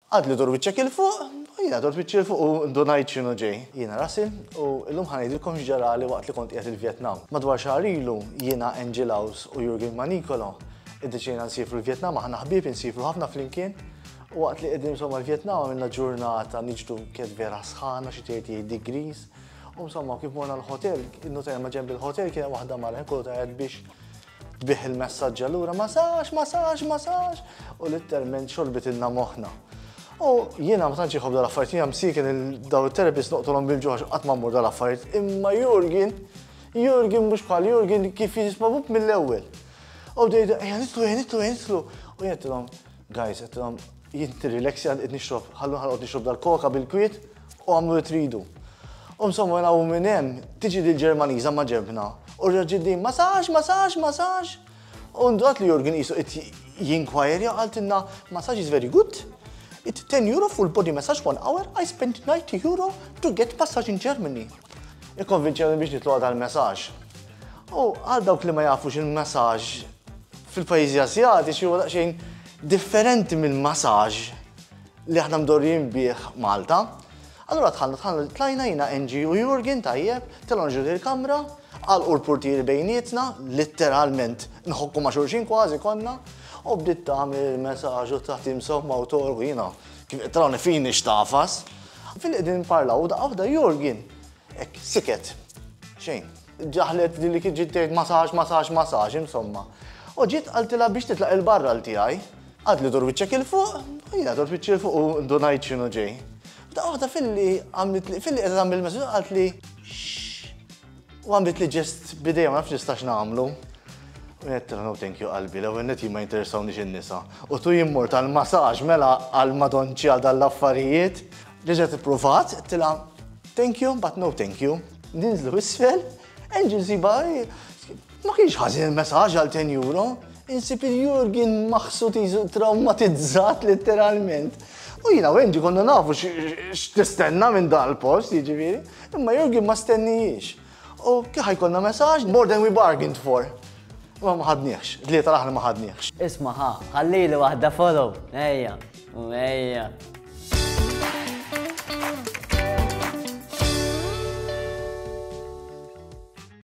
Għad li dur biċċek il-fuq, jina dur biċċek il-fuq u ndunajt xinu ġej. Jina Rasil u l-lum ħanajdilkom xġarali waqt li kont qiegħed il-Vjetnam. Madwar xahar ilu jiena Angel House u Jurgen Manicolo iddeċidejna nsifru l-Vjetnam, aħna ħbieb insifru ħafna flimkien. U waqt li qegħdin insomma l-Vjetnam għamilna ġurnata niġdu kienet vera sħana xi 38 degrees. U insomma kif morna l-hotel, il-notajja ma ġembi l-hotel kien waħda mal-ħekol ta' biex tbiħ il-messaġġ allura massaġġ, massaġġ, massaġġ u litteralment xolbit ilna moħħna. U jiena ma tantx iħobb dal-affarijiet, jiena msiken daw it-terapist noqtolhom bil-ġuħ qatt ma mmur dal-affarijiet, imma Jurgen mhux bħal Jurgen kif jisma' mill-ewwel. U bdejda nitlu. U jien qedtilhom, guys, qedtilhom jinti relaxi qed nixrob, ħallu nixrob dal-koka bil-kwiet u għamlu li tridu. U insomma u minn hemm tiġi dil-Ġermaniża ma ġebna. U ġiddin massaġġ, massaġġ, massaġġ. U ndaqt li Jurgen qisu qed jinkwajrja qaltilna massaġġ is very good. It's 10 euro full body massage 1 hour. I spent 90 euro to get massage in Germany. Ikkonvinċjoni biex nitlu għal messaġġ. U għal dawk li ma jafux il-messaġġ fil-pajjiżi Asjatiċi huwa daqsxejn differenti mill-massaġġ li aħna mdorrin bih Malta. Allura tlajna jiena Angie u Jurgen tajjeb, telgħu ġuri l-kamra, għalqu l-portieri bejnietna, litteralment nħokku ma' xulxin kważi konna. U bdiet tagħmel il-messaġġ u taħt imsomma u torgu jiena kif trawni fin nixtafas. Fil-qegħdin nparlaw u daqqa Jurgen hekk siket xejn. Ġaħlet li kien ġiet tgħid massaġġ insomma. U ġiet qaltilha biex titlaq il-barra l tiegħi. Għad li dur biċċek il-fuq, jiena dur biċċek il-fuq u ndunajt x'inhu ġej. Daqqa filli qed tagħmel il-messaġġ qalt li u għamlet li ġest bidejja ma nafx nistax nagħmlu. U jettra no thank you qalbi, l-ewwel net ma jinteressawniex in-nisa. U tu jimmur tal-massaġġ mela għal madonċi għal dal-affarijiet. Reġgħet ippruvat, qedtilha thank you but no thank you. Ninżlu isfel, Angel siba ma kienx ħażin il-messaġġ għal 10 euro. Insib il-Jurgen maħsud traumatizzat litteralment. U jiena u Angel konna nafu x'tistenna minn dal-post, jiġifieri, imma Jurgen ma stennijiex. U kif ħajkollna messaġġ more than we bargained for. Ma ħadniex, tlieta aħna ma ħadniex. Isma' ħallili waħda follow. Ejja.